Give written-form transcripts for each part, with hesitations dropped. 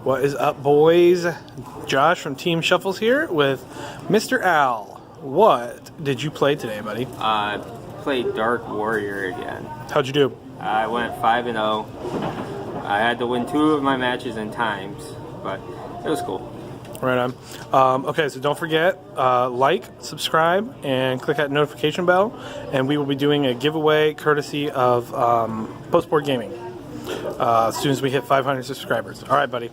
What is up, boys? Josh from Team Shuffles here with Mr. Al. What did you play today, buddy? Played Dark Warrior again. How'd you do? I went 5-0. I had to win 2 of my matches in times, but it was cool. Right on. Okay, so don't forget, like, subscribe, and click that notification bell, and we will be doing a giveaway courtesy of Postboard Gaming as soon as we hit 500 subscribers. All right, buddy.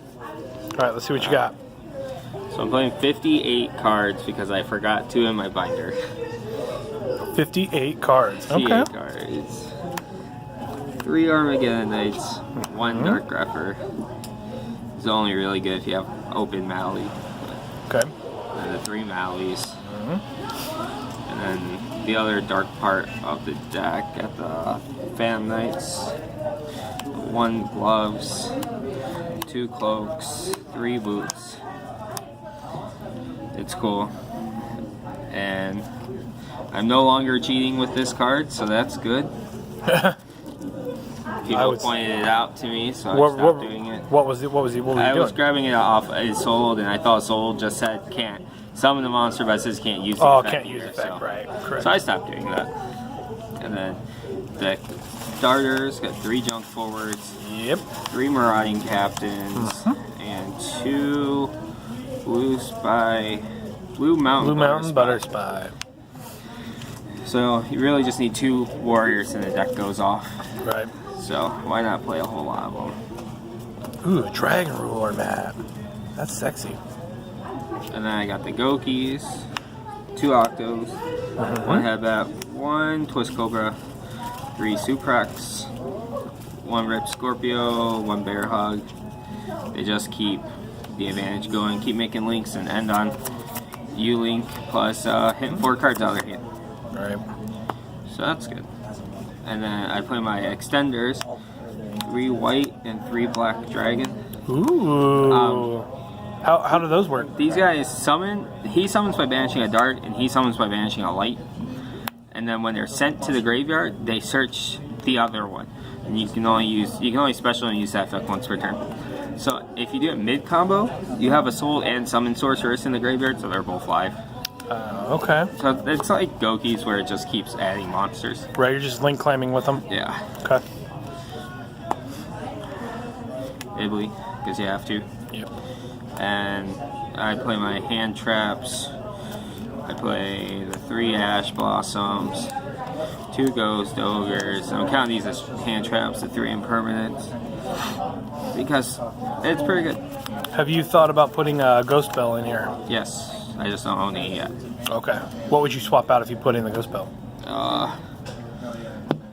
All right, let's see what you got. So I'm playing 58 cards because I forgot 2 in my binder. 58 cards. 58 Okay. cards. 3 Armageddon Knights, 1 Dark Grepper. It's only really good if you have open Mally. Okay. And the 3 Mallies. And then the other dark part of the deck at the Phantom Knights. 1 Gloves, 2 Cloaks, 3 Boots. It's cool. And I'm no longer cheating with this card, so that's good. People pointed it out to me, so I stopped doing it. What were you doing? I was grabbing it off. It sold, and I thought sold just said can't summon the monster, but it says can't use the effect. Can't use the effect, right? Correct. So I stopped doing that. And then the starters got 3 junk forwards. Yep. 3 marauding captains, and 2 blue mountain butter spy. So you really just need 2 warriors, and the deck goes off. Right. So why not play a whole lot of them? Ooh, a dragon ruler map. That's sexy. And then I got the Gokis, 2 Octos, 1 Headbat, 1 Twist Cobra, 3 Suprex, 1 Rip Scorpio, 1 Bear Hug. They just keep the advantage going, keep making links, and end on U-Link, plus hitting 4 cards out of their hand. Right. So that's good. And then I play my extenders, 3 white and 3 black dragon. Ooh. How do those work? These guys summon. He summons by banishing a dart, and he summons by banishing a light. And then when they're sent to the graveyard, they search the other one, and you can only special and use that effect once per turn. So if you do it mid combo, you have a soul and summon sorceress in the graveyard, so they're both live. Okay. So it's like Gokis, where it just keeps adding monsters. Right, you're just link climbing with them? Yeah. Okay. Ibly, because you have to. Yep. And I play my hand traps. I play the 3 Ash Blossoms, 2 Ghost Ogres. I'm counting these as hand traps, the 3 Impermanents, because it's pretty good. Have you thought about putting a Ghost Bell in here? Yes, I just don't own it yet. Okay. What would you swap out if you put in the Ghost Bell?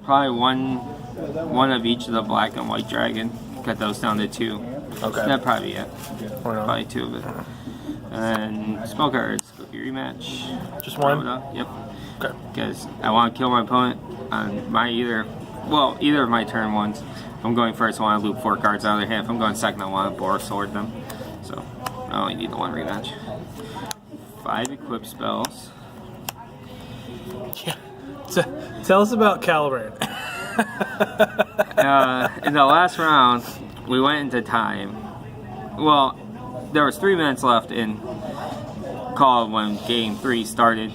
Probably one of each of the black and white dragon. Cut those down to 2. Okay. That'd probably be it. Right. Probably 2 of it. And then spell cards, Cookie Rematch. Just 1? Yep. Okay. Because I want to kill my opponent on my either of my turn ones. If I'm going first, I want to loop 4 cards out of their hand. If I'm going second, I want to bore sword them. So I only need the 1 rematch. 5 equip spells. Yeah. Tell us about Caliburn. In the last round, we went into time. Well, there was 3 minutes left in call when game 3 started,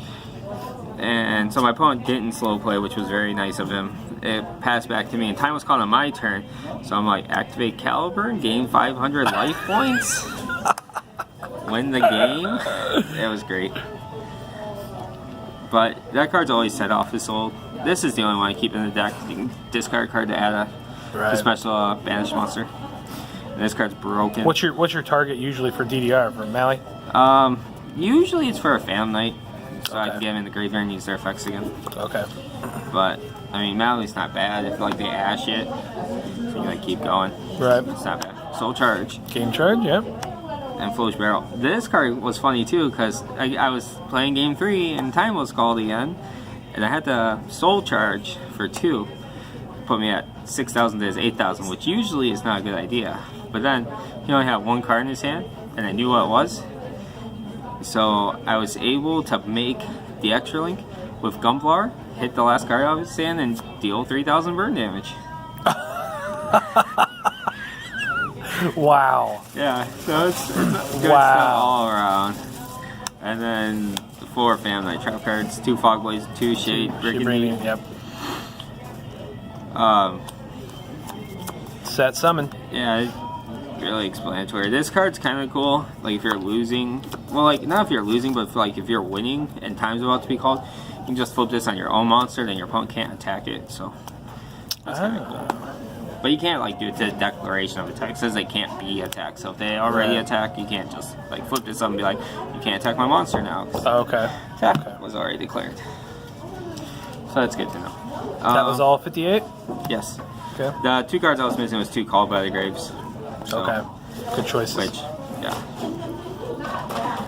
and so my opponent didn't slow play, which was very nice of him. It passed back to me, and time was called on my turn. So I'm like, activate Caliburn, gain 500 life points, win the game. It was great. But that card's always set off his soul. This is the only one I keep in the deck. You can discard a card to add a special banished monster. And this card's broken. What's your target usually for DDR, for Mally? Usually it's for a Phantom Knight, so I can get them in the graveyard and use their effects again. Okay. But I mean, Mally's not bad if like they ash it, so you like keep going. Right. It's not bad. Soul Charge. Game Charge, yep. And Foolish Barrel. This card was funny too, because I was playing game 3 and time was called again, and I had to Soul Charge for 2. Put me at 6,000 to his 8,000, which usually is not a good idea. But then he only had 1 card in his hand, and I knew what it was. So I was able to make the extra link with Gunpowder, hit the last card out of his hand, and deal 3,000 burn damage. Wow. Yeah, so it's good stuff all around. And then the 4 Family Trap cards, 2 Fog Blaze, 2 Shade Brigade. Yep. Set summon. Yeah, really explanatory. This card's kind of cool. Like if you're losing, well, like not if you're losing, but if you're winning and time's about to be called, you can just flip this on your own monster, then your opponent can't attack it. So that's kind of cool. But you can't like do the declaration of attack. It says they can't be attacked. So if they already attack, you can't just like flip this up and be like, you can't attack my monster now. Okay. Attack was already declared. So that's good to know. That was all 58? Yes. Okay. The 2 cards I was missing was 2 Called by the Graves. So, okay. Good choices. Which, yeah.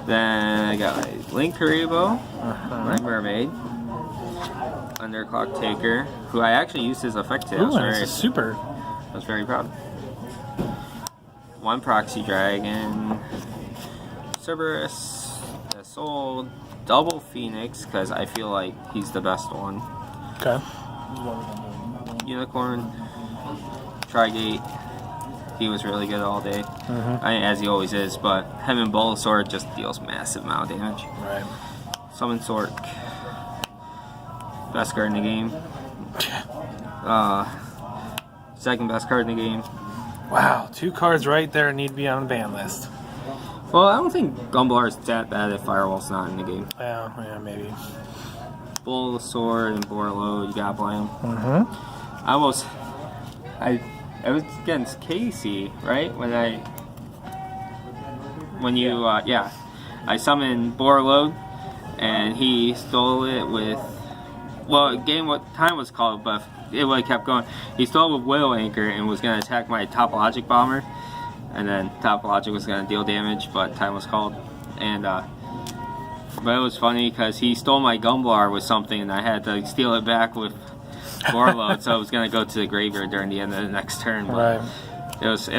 Then I got my Link Haribo, my Mermaid, Underclock Taker, who I actually used his effect today. Ooh, that's super. I was very proud. 1 Proxy Dragon, Cerberus, Soul, double Phoenix, because I feel like he's the best one. Okay. Unicorn, Trigate. He was really good all day, as he always is, but him and Bulbasaur just deals massive amount of damage. Right. Summon Sork. Best card in the game. Second best card in the game. Wow, 2 cards right there need to be on the ban list. Well, I don't think Gumblar is that bad if Firewall's not in the game. Yeah, maybe. Bulbasaur and Borlow, you gotta play him. I was against Casey, right? I summoned Borlow, and he stole it with, well, what time was called, but it would have kept going. He stole it with Widow Anchor and was going to attack my Topologic Bomber, and then Topologic was going to deal damage, but time was called. And but it was funny because he stole my Gumblar with something, and I had to steal it back with Warload, so I was going to go to the graveyard during the end of the next turn. But it was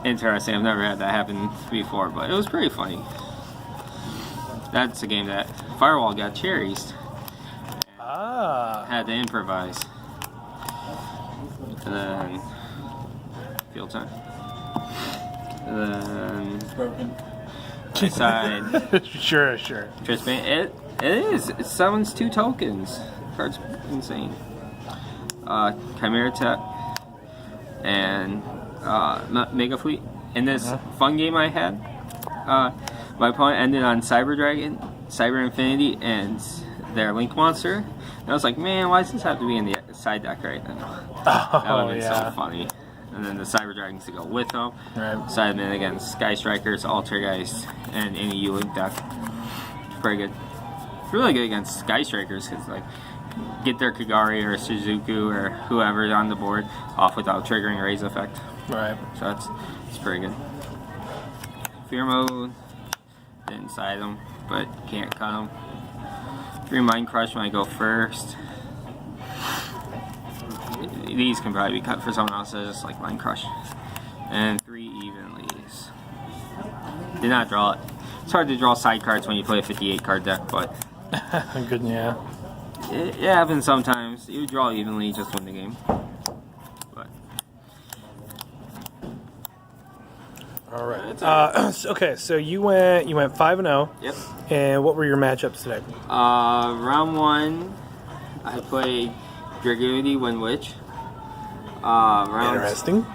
interesting. I've never had that happen before, but it was pretty funny. That's a game that Firewall got cherries. Had to improvise. And then field time. And then Broken. I side. Sure. Tristan. It is. It summons 2 tokens. Card's insane. Chimera Tech and Mega Fleet. In this fun game I had, my opponent ended on Cyber Dragon, Cyber Infinity, and their Link Monster. And I was like, man, why does this have to be in the side deck right now? That would have been so funny. And then the Cyber Dragons to go with them. Right. Side them against Sky Strikers, Altergeist, and any U-Link deck. It's pretty good. It's really good against Sky Strikers because, like, get their Kagari or Suzuku or whoever on the board off without triggering Raise effect. Right. So it's pretty good. Fear Mode, didn't side them, but can't cut them. 3 Mind Crush when I go first. These can probably be cut for someone else, just like Mind Crush. And 3 Evenlies. Did not draw it. It's hard to draw side cards when you play a 58 card deck, but Good, yeah. It happens sometimes. You draw evenly, just win the game. But all right. Okay, so you went 5-0. yep. And what were your matchups today? Round 1, I played Dragoonity Wind Witch. Interesting.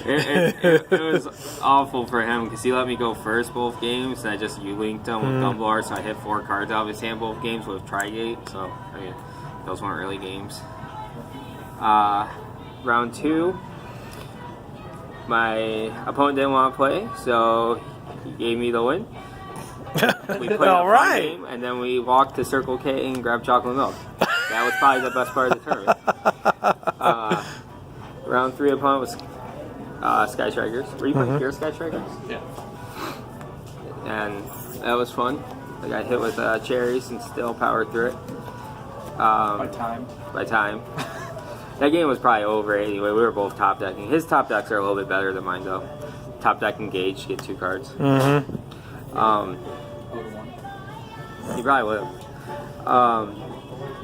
It was awful for him because he let me go first both games, and I just U-linked him with Dumbledore, so I hit 4 cards out of his hand both games with Trigate, so I mean, those weren't really games. Round 2, my opponent didn't want to play, so he gave me the win. We played All a right. game, and then we walked to Circle K and grabbed chocolate milk. That was probably the best part of the tournament. Round 3 opponent was Sky Strikers. Were you playing pure Sky Strikers? Yeah. And that was fun. I got hit with cherries and still powered through it. By time. By time. That game was probably over anyway. We were both top decking. His top decks are a little bit better than mine though. Top deck engaged, get 2 cards. He probably would have.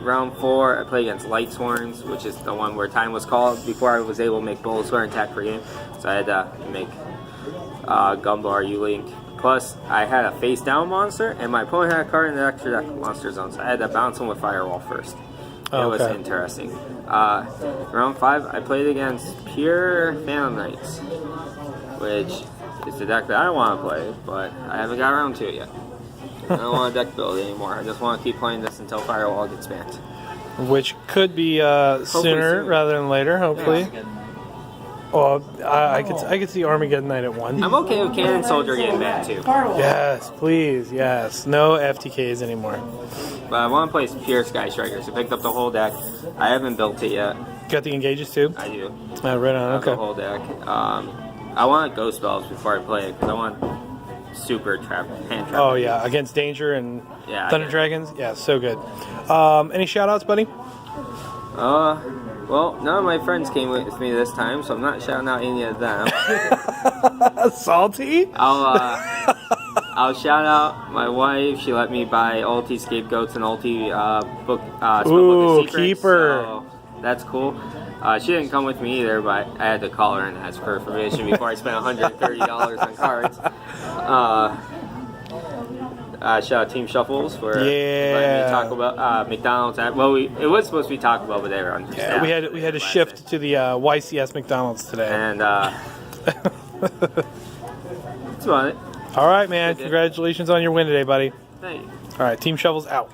round 4, I played against Light Swarms, which is the one where time was called before I was able to make Bullet Swarm attack per game. So I had to make Gumbar, U-Link. Plus, I had a face down monster, and my opponent had a card in the extra deck monster zone, so I had to bounce him with Firewall first. It was interesting. Round 5, I played against Pure Phantom Knights, which is the deck that I want to play, but I haven't got around to it yet. I don't want to deck build anymore. I just want to keep playing this until Firewall gets banned. Which could be sooner soon. rather than later, hopefully. Yeah. Oh, I could see Armageddon Night at 1. I'm okay with Cannon Soldier getting banned too. Yes, please, yes. No FTKs anymore. But I want to play Pure Sky Strikers. I picked up the whole deck. I haven't built it yet. Got the engages too? I do. Right on, The okay. whole deck. I want Ghost Spells before I play it because I want super trap, hand trap. Oh, yeah, against Danger and Yeah, Thunder yeah. Dragons? Yeah, so good. Any shout-outs, buddy? Well, none of my friends came with me this time, so I'm not shouting out any of them. Salty? I'll shout out my wife. She let me buy Ulti Scapegoats and Ulti Spellbook Ooh, of Secrets. keeper. So that's cool. She didn't come with me either, but I had to call her and ask for permission before I spent $130 on cards. Shout out Team Shuffles for letting me talk about McDonald's. Well, it was supposed to be Taco Bell, but they were understaffed. Yeah, we had to shift to the YCS McDonald's today. And that's about it. All right, man. Okay. Congratulations on your win today, buddy. Thank you. All right, Team Shovels out.